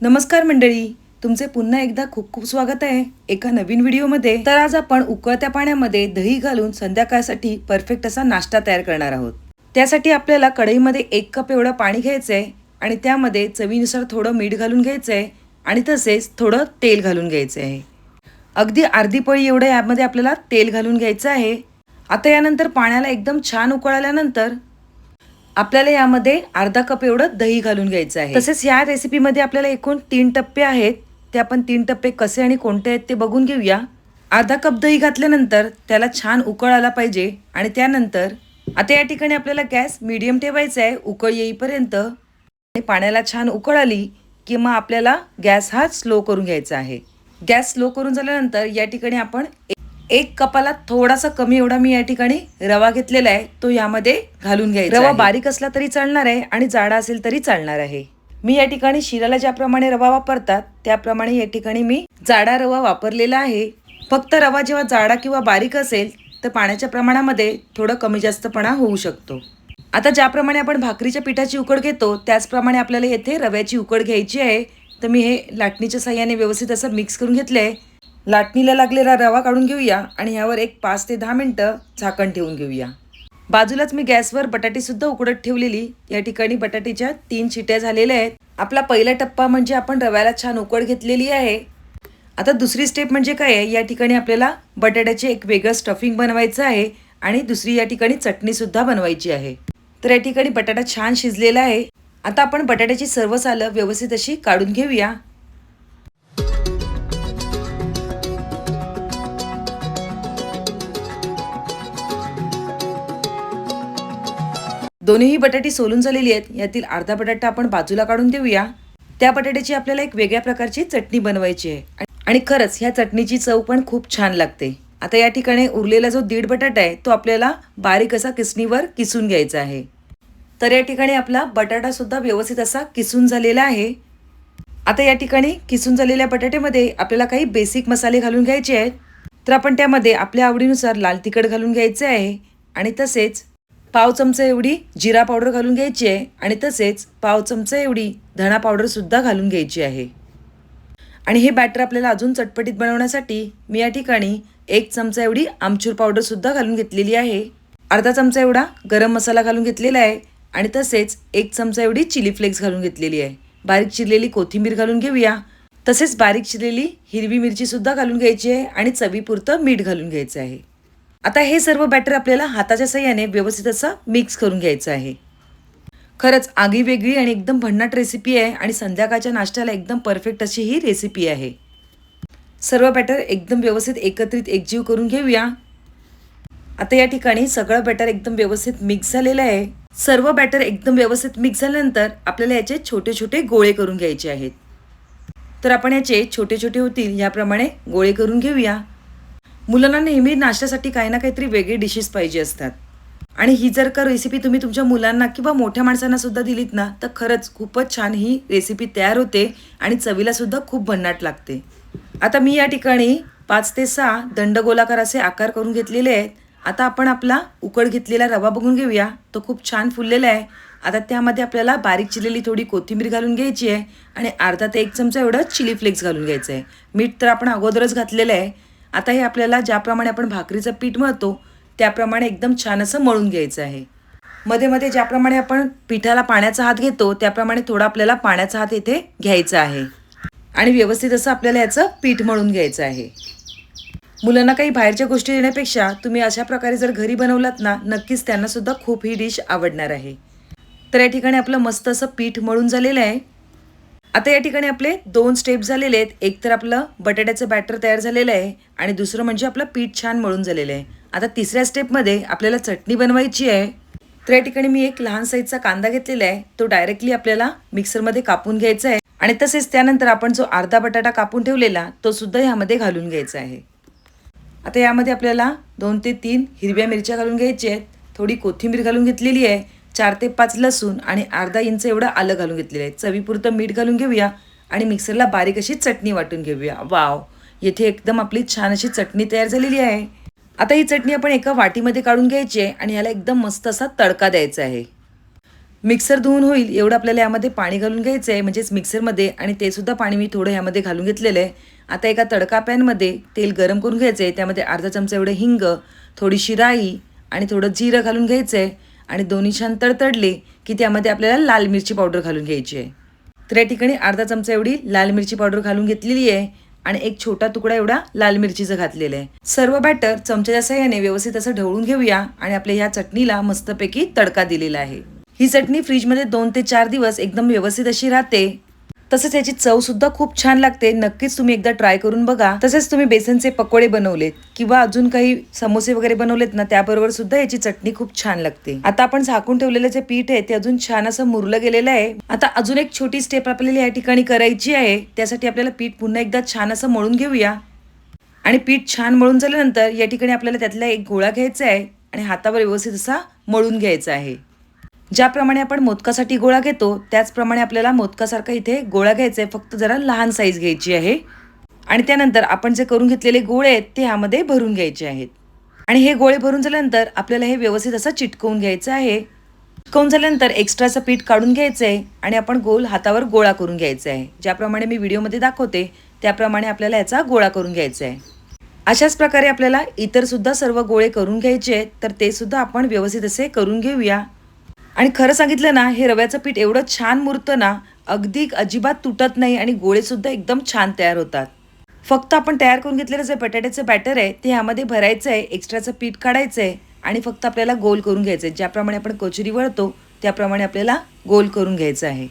नमस्कार मंडळी, तुमचे पुन्हा एकदा खूप खूप स्वागत आहे एका नवीन व्हिडिओमध्ये. तर आज आपण उकळत्या पाण्यामध्ये दही घालून संध्याकाळसाठी परफेक्ट असा नाश्ता तयार करणार आहोत. त्यासाठी आपल्याला कढईमध्ये 1 कप एवढं पाणी घ्यायचं आहे आणि त्यामध्ये चवीनुसार थोडं मीठ घालून घ्यायचं आहे आणि तसेच थोडं तेल घालून घ्यायचं आहे. अगदी अर्धी पळी एवढं यामध्ये आपल्याला तेल घालून घ्यायचं आहे. आता यानंतर पाण्याला एकदम छान उकळ आल्यानंतर आपल्याला यामध्ये अर्धा कप एवढं दही घालून घ्यायचं आहे. तसेच या रेसिपीमध्ये आपल्याला एकूण 3 टप्पे आहेत. ते आपण 3 टप्पे कसे आणि कोणते आहेत ते बघून घेऊया. अर्धा कप दही घातल्यानंतर त्याला छान उकळ आला पाहिजे आणि त्यानंतर आता या ठिकाणी आपल्याला गॅस मीडियम ठेवायचा आहे उकळ येईपर्यंत. आणि पाण्याला छान उकळ आली की मग आपल्याला गॅस हा स्लो करून घ्यायचा आहे. गॅस स्लो करून झाल्यानंतर या ठिकाणी आपण 1 कपाला थोडासा कमी एवढा मी या ठिकाणी रवा घेतलेला आहे, तो यामध्ये घालून घ्यायचा. रवा बारीक असला तरी चालणार आहे आणि जाडा असेल तरी चालणार आहे. मी या ठिकाणी शिराला ज्याप्रमाणे रवा वापरतात त्याप्रमाणे या ठिकाणी मी जाडा रवा वापरलेला आहे. फक्त रवा जेव्हा जाडा किंवा बारीक असेल तर पाण्याच्या प्रमाणामध्ये थोडं कमी जास्तपणा होऊ शकतो. आता ज्याप्रमाणे आपण भाकरीच्या पिठाची उकड घेतो त्याचप्रमाणे आपल्याला येथे रव्याची उकड घ्यायची आहे. तर मी हे लाटणीच्या साह्याने व्यवस्थित असं मिक्स करून घेतलंय. लाटणीला लागलेला रवा काढून घेऊया आणि यावर एक 5 ते 10 मिनिटं झाकण ठेवून घेऊया. बाजूलाच मी गॅसवर बटाटी सुद्धा उकडत ठेवलेली. या ठिकाणी बटाट्याच्या 3 शिट्या झालेल्या आहेत. आपला पहिला टप्पा म्हणजे आपण रव्याला छान उकड घेतलेली आहे. आता दुसरी स्टेप म्हणजे काय आहे, या ठिकाणी आपल्याला बटाट्याचे एक वेगळं स्टफिंग बनवायचं आहे आणि दुसरी या ठिकाणी चटणी सुद्धा बनवायची आहे. तर या ठिकाणी बटाटा छान शिजलेला आहे. आता आपण बटाट्याची सर्व सालं व्यवस्थित अशी काढून घेऊया. दोन्हीही बटाटी सोलून झालेली आहेत. यातील अर्धा बटाटा आपण बाजूला काढून देऊया. त्या बटाट्याची आपल्याला एक वेगळ्या प्रकारची चटणी बनवायची आहे आणि खरंच ह्या चटणीची चव पण खूप छान लागते. आता या ठिकाणी उरलेला जो 1.5 बटाटा आहे तो आपल्याला बारीक असा किसणीवर किसून घ्यायचा आहे. तर या ठिकाणी आपला बटाटा सुद्धा व्यवस्थित असा किसून झालेला आहे. आता या ठिकाणी किसून झालेल्या बटाट्यामध्ये आपल्याला काही बेसिक मसाले घालून घ्यायचे आहेत. तर आपण त्यामध्ये आपल्या आवडीनुसार लाल तिखट घालून घ्यायचे आहे आणि तसेच पाव चमचा एवढी जिरा पावडर घालून घ्यायची आहे आणि तसेच पाव चमचा एवढी धणा पावडर सुद्धा घालून घ्यायची आहे. आणि हे बॅटर आपल्याला अजून चटपटीत बनवण्यासाठी मी या ठिकाणी 1 चमचा एवढी आमचूर पावडर सुद्धा घालून घेतलेली आहे. अर्धा चमचा एवढा गरम मसाला घालून घेतलेला आहे आणि तसेच 1 चमचा एवढी चिली फ्लेक्स घालून घेतलेली आहे. बारीक चिरलेली कोथिंबीर घालून घेऊया. तसेच बारीक चिरलेली हिरवी मिरची सुद्धा घालून घ्यायची आहे आणि चवीपुरतं मीठ घालून घ्यायचं आहे. आता हे सर्व बॅटर आपल्याला हाताच्या साह्याने व्यवस्थित असं मिक्स करून घ्यायचं आहे. खरंच आगळीवेगळी आणि एकदम भन्नाट रेसिपी आहे आणि संध्याकाळच्या नाश्त्याला एकदम परफेक्ट अशी ही रेसिपी आहे. सर्व बॅटर एकदम व्यवस्थित एकत्रित एकजीव करून घेऊया. आता या ठिकाणी सगळं बॅटर एकदम व्यवस्थित मिक्स झालेलं आहे. सर्व बॅटर एकदम व्यवस्थित मिक्स झाल्यानंतर आपल्याला याचे छोटे छोटे गोळे करून घ्यायचे आहेत. तर आपण याचे छोटे छोटे होतील याप्रमाणे गोळे करून घेऊया. मुलांना नेहमी नाश्त्यासाठी काही ना काहीतरी वेगळे डिशेस पाहिजे असतात आणि ही जर का रेसिपी तुम्ही तुमच्या मुलांना किंवा मोठ्या माणसांना सुद्धा दिलीत ना तर खरंच खूपच छान ही रेसिपी तयार होते आणि चवीला सुद्धा खूप भन्नाट लागते. आता मी या ठिकाणी 5 ते 6 दंडगोलाकार असे आकार करून घेतलेले आहेत. आता आपण आपला उकड घेतलेला रवा बघून घेऊया. तो खूप छान फुललेला आहे. आता त्यामध्ये आपल्याला बारीक चिरलेली थोडी कोथिंबीर घालून घ्यायची आहे आणि अर्धा ते 1 चमचा एवढं चिली फ्लेक्स घालून घ्यायचं आहे. मीठ तर आपण अगोदरच घातलेलं आहे. आता हे आपल्याला ज्याप्रमाणे आपण भाकरीचं पीठ मळतो त्याप्रमाणे एकदम छान असं मळून घ्यायचं आहे. मध्ये मध्ये ज्याप्रमाणे आपण पिठाला पाण्याचा हात घेतो त्याप्रमाणे थोडा आपल्याला पाण्याचा हात इथे घ्यायचा आहे आणि व्यवस्थित असं आपल्याला याचं पीठ मळून घ्यायचं आहे. मुलांना काही बाहेरच्या गोष्टी देण्यापेक्षा तुम्ही अशा प्रकारे जर घरी बनवलात ना नक्कीच त्यांना सुद्धा खूप ही डिश आवडणार आहे. तर या ठिकाणी आपलं मस्त असं पीठ मळून झालेलं आहे. आता या ठिकाणी आपले 2 स्टेप झालेले आहेत. एक तर आपलं बटाट्याचं बॅटर तयार झालेलं आहे आणि दुसरं म्हणजे आपलं पीठ छान मळून झालेलं आहे. आता तिसऱ्या स्टेपमध्ये आपल्याला चटणी बनवायची आहे. तर या ठिकाणी मी एक लहान साईजचा कांदा घेतलेला आहे. तो डायरेक्टली आपल्याला मिक्सरमध्ये कापून घ्यायचा आहे आणि तसेच त्यानंतर आपण जो अर्धा बटाटा कापून ठेवलेला तो सुद्धा यामध्ये घालून घ्यायचा आहे. आता यामध्ये आपल्याला 2 ते 3 हिरव्या मिरच्या घालून घ्यायच्या आहेत. थोडी कोथिंबीर घालून घेतलेली आहे. 4 ते 5 लसूण आणि अर्धा इंच एवढं आलं घालून घेतलेलं आहे. चवीपुरतं मीठ घालून घेऊया आणि मिक्सरला बारीक अशी चटणी वाटून घेऊया. वाव, येथे एकदम आपली छान अशी चटणी तयार झालेली आहे. आता ही चटणी आपण एका वाटीमध्ये काढून घ्यायची आहे आणि याला एकदम मस्त असा तडका द्यायचा आहे. मिक्सर धुवून होईल एवढं आपल्याला यामध्ये पाणी घालून घ्यायचं आहे, म्हणजेच मिक्सरमध्ये, आणि ते सुद्धा पाणी मी थोडं यामध्ये घालून घेतलेलं आहे. आता एका तडका पॅनमध्ये तेल गरम करून घ्यायचं आहे. त्यामध्ये अर्धा चमचा एवढं हिंग, थोडीशी राई आणि थोडं जिरं घालून घ्यायचं आहे. आणि दोन्ही छान तडतडले की त्यामध्ये आपल्याला लाल मिरची पावडर घालून घ्यायची आहे. तर या ठिकाणी अर्धा चमचा एवढी लाल मिरची पावडर घालून घेतलेली आहे आणि एक छोटा तुकडा एवढा लाल मिरचीचं घातलेलं आहे. सर्व बॅटर चमच्याच्या साहाय्याने व्यवस्थित असं ढवळून घेऊया आणि आपल्या ह्या चटणीला मस्तपैकी तडका दिलेला आहे. ही चटणी फ्रीजमध्ये 2 ते 4 दिवस एकदम व्यवस्थित अशी राहते. तसेच याची चव सुद्धा खूप छान लागते. नक्कीच तुम्ही एकदा ट्राय करून बघा. तसेच तुम्ही बेसनचे पकोडे बनवलेत किंवा अजून काही समोसे वगैरे बनवलेत ना, त्याबरोबर सुद्धा याची चटणी खूप छान लागते. आता आपण झाकून ठेवलेलं जे पीठ आहे ते अजून छान असं मुरलं गेलेलं आहे. आता अजून एक छोटी स्टेप आपल्याला या ठिकाणी करायची आहे. त्यासाठी आपल्याला पीठ पुन्हा एकदा छान असं मळून घेऊया. आणि पीठ छान मळून झाल्यानंतर या ठिकाणी आपल्याला त्यातला एक गोळा घ्यायचा आहे आणि हातावर व्यवस्थित असा मळून घ्यायचा आहे. ज्याप्रमाणे आपण मोदकासाठी गोळा घेतो त्याचप्रमाणे आपल्याला मोदकासारखा इथे गोळा घ्यायचा आहे, फक्त जरा लहान साईज घ्यायची आहे. आणि त्यानंतर आपण जे करून घेतलेले गोळे आहेत ते ह्यामध्ये भरून घ्यायचे आहेत. आणि हे गोळे भरून झाल्यानंतर आपल्याला हे व्यवस्थित असं चिटकवून घ्यायचं आहे. चिटकवून झाल्यानंतर एक्स्ट्राचं पीठ काढून घ्यायचं आहे आणि आपण गोल हातावर गोळा करून घ्यायचा आहे. ज्याप्रमाणे मी व्हिडिओमध्ये दाखवते त्याप्रमाणे आपल्याला याचा गोळा करून घ्यायचा आहे. अशाच प्रकारे आपल्याला इतर सुद्धा सर्व गोळे करून घ्यायचे आहेत, तर ते सुद्धा आपण व्यवस्थित असे करून घेऊया. आणि खरं सांगितलं ना, हे रव्याचं पीठ एवढं छान मुरतं ना, अगदी अजिबात तुटत नाही आणि गोळे सुद्धा एकदम छान तयार होतात. फक्त आपण तयार करून घेतलेलं जे बटाट्याचं बॅटर आहे ते ह्यामध्ये भरायचं आहे, एक्स्ट्राचं पीठ काढायचं आहे आणि फक्त आपल्याला गोल करून घ्यायचं आहे. ज्याप्रमाणे आपण कचोरी वळतो त्याप्रमाणे आपल्याला गोल करून घ्यायचं आहे.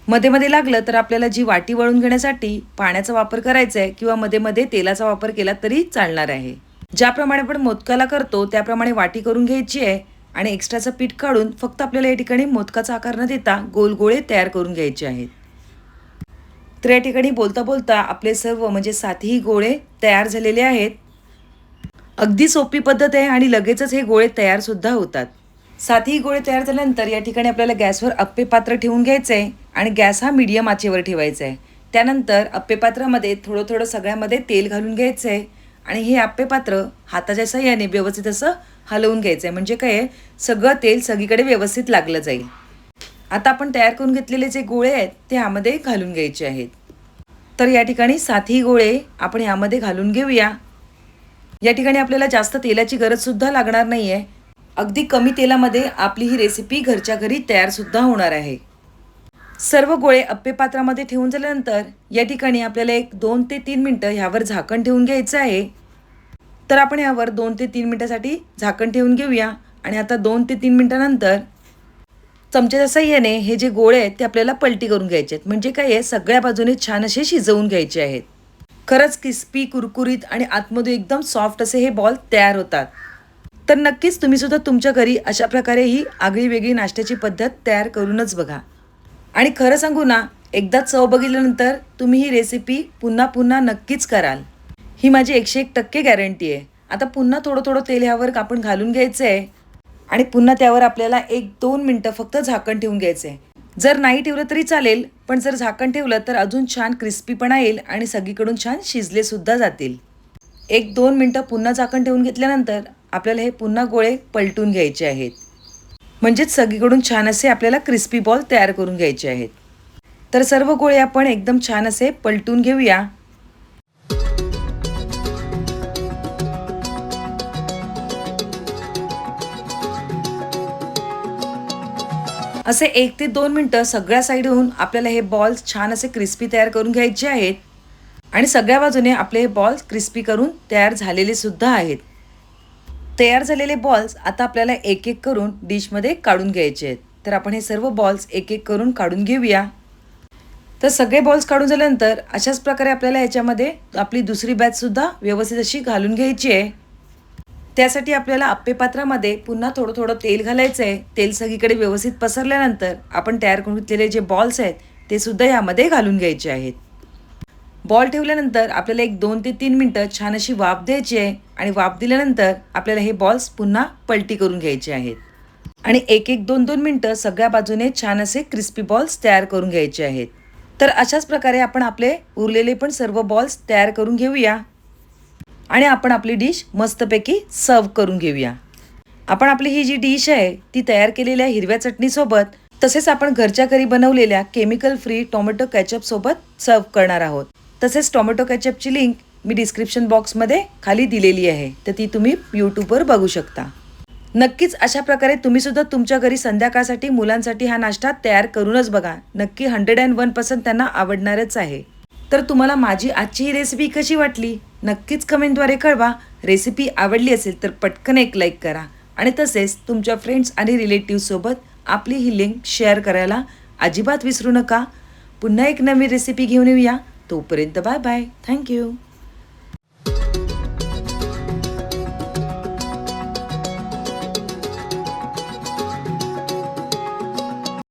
मध्ये मध्ये लागलं तर आपल्याला जी वाटी वळून घेण्यासाठी पाण्याचा वापर करायचा आहे किंवा मध्ये मध्ये तेलाचा वापर केला तरी चालणार आहे. ज्याप्रमाणे आपण मोदकाला करतो त्याप्रमाणे वाटी करून घ्यायची आहे आणि एक्स्ट्राचं पीठ काढून फक्त आपल्याला या ठिकाणी मोदकाचा आकार न देता गोल गोळे तयार करून घ्यायचे आहेत. तर या ठिकाणी बोलता बोलता आपले सर्व म्हणजे 7ही गोळे तयार झालेले आहेत. अगदी सोपी पद्धत आहे आणि लगेचच हे गोळे तयार सुद्धा होतात. 7ही गोळे तयार झाल्यानंतर या ठिकाणी आपल्याला गॅसवर अप्पे पात्र ठेवून घ्यायचं आहे आणि गॅस हा मीडियम आचेवर ठेवायचा आहे. त्यानंतर अप्पे पात्रामध्ये थोडं थोडं सगळ्यामध्ये तेल घालून घ्यायचं आहे आणि हे अप्पे पात्र हाताच्या साहाय्याने व्यवस्थित असं हलवून घ्यायचं आहे, म्हणजे काय सगळं तेल सगळीकडे व्यवस्थित लागलं जाईल. आता आपण तयार करून घेतलेले जे गोळे आहेत ते ह्यामध्ये घालून घ्यायचे आहेत. तर या ठिकाणी 7ही गोळे आपण ह्यामध्ये घालून घेऊया. या ठिकाणी आपल्याला जास्त तेलाची गरज सुद्धा लागणार नाही आहे. अगदी कमी तेलामध्ये आपली ही रेसिपी घरच्या घरी तयार सुद्धा होणार आहे. सर्व गोळे अप्पे पात्रामध्ये ठेवून झाल्यानंतर या ठिकाणी आपल्याला एक 2 ते 3 मिनटं ह्यावर झाकण ठेवून घ्यायचं आहे. तर आपण ह्यावर 2 ते 3 मिनटासाठी झाकण ठेवून घेऊया. आणि आता 2 ते 3 मिनटानंतर चमच्याच्या साहाय्याने हे जे गोळे आहेत ते आपल्याला पलटी करून घ्यायचे आहेत, म्हणजे काय आहे सगळ्या बाजूने छान असे शिजवून घ्यायचे आहेत. खरंच क्रिस्पी, कुरकुरीत आणि आतमध्ये एकदम सॉफ्ट असे हे बॉल तयार होतात. तर नक्कीच तुम्ही सुद्धा तुमच्या घरी अशा प्रकारे ही आगळी वेगळी नाश्त्याची पद्धत तयार करूनच बघा. आणि खरं सांगू ना, एकदा चव बघितल्यानंतर तुम्ही ही रेसिपी पुन्हा पुन्हा नक्कीच कराल, ही माझी 101% गॅरंटी आहे. आता पुन्हा थोडं थोडं तेल ह्यावर आपण घालून घ्यायचं आहे आणि पुन्हा त्यावर आपल्याला 1-2 मिनटं फक्त झाकण ठेवून घ्यायचं आहे. जर नाही ठेवलं तरी चालेल, पण जर झाकण ठेवलं तर अजून छान क्रिस्पीपणा येईल आणि सगळीकडून छान शिजले सुद्धा जातील. 1-2 मिनटं पुन्हा झाकण ठेवून घेतल्यानंतर आपल्याला हे पुन्हा गोळे पलटून घ्यायचे आहेत, म्हणजेच सगळीकडून छान असे आपल्याला क्रिस्पी बॉल तयार करून घ्यायचे आहेत. तर सर्व गोळे आपण एकदम छान असे पलटून घेऊया. असे 1 ते 2 मिनटं सगळ्या साईडहून आपल्याला हे बॉल्स छान असे क्रिस्पी तयार करून घ्यायचे आहेत आणि सगळ्या बाजूने आपले हे बॉल्स क्रिस्पी करून तयार झालेले सुद्धा आहेत. तयार झालेले बॉल्स आता आपल्याला एक एक करून डिशमध्ये काढून घ्यायचे आहेत. तर आपण हे सर्व बॉल्स एक एक करून काढून घेऊया. तर सगळे बॉल्स काढून झाल्यानंतर अशाच प्रकारे आपल्याला याच्यामध्ये आपली दुसरी बॅच सुद्धा व्यवस्थित अशी घालून घ्यायची आहे. त्यासाठी आपल्याला अप्पे पात्रामध्ये पुन्हा थोडं थोडं तेल घालायचं आहे. तेल सगळीकडे व्यवस्थित पसरल्यानंतर आपण तयार करून घेतलेले जे बॉल्स आहेत ते सुद्धा यामध्ये घालून घ्यायचे आहेत. बॉल ठेवल्यानंतर आपल्याला एक 2 ते 3 मिनटं छान अशी वाफ द्यायची आहे आणि वाफ दिल्यानंतर आपल्याला हे बॉल्स पुन्हा पलटी करून घ्यायचे आहेत आणि 1-1, 2-2 मिनटं सगळ्या बाजूने छान असे क्रिस्पी बॉल्स तयार करून घ्यायचे आहेत. तर अशाच प्रकारे आपण आपले उरलेले पण सर्व बॉल्स तयार करून घेऊया आणि आपण आपली डिश मस्तपैकी सर्व करून घेऊया. आपण आपली ही जी डिश आहे ती तयार केलेल्या हिरव्या चटणीसोबत तसेच आपण घरच्या घरी बनवलेल्या केमिकल फ्री टोमॅटो केचप सोबत सर्व करणार आहोत. तसेच टोमॅटो केचपची लिंक मी डिस्क्रिप्शन बॉक्समध्ये खाली दिलेली आहे, तर ती तुम्ही यूट्यूबवर बघू शकता. नक्कीच अशा प्रकारे तुम्ही सुद्धा तुमच्या घरी संध्याकाळसाठी मुलांसाठी हा नाश्ता तयार करूनच बघा. नक्की 101% त्यांना आवडणारच आहे. तर तुम्हाला माझी आजची ही रेसिपी कशी वाटली नक्कीच कमेंटद्वारे कळवा. रेसिपी आवडली असेल तर पटकन एक लाईक करा आणि तसेच तुमच्या फ्रेंड्स आणि रिलेटिव्हसोबत आपली ही लिंक शेअर करायला अजिबात विसरू नका. पुन्हा एक नवी रेसिपी घेऊन येऊया. तोपर्यंत बाय बाय. थँक्यू.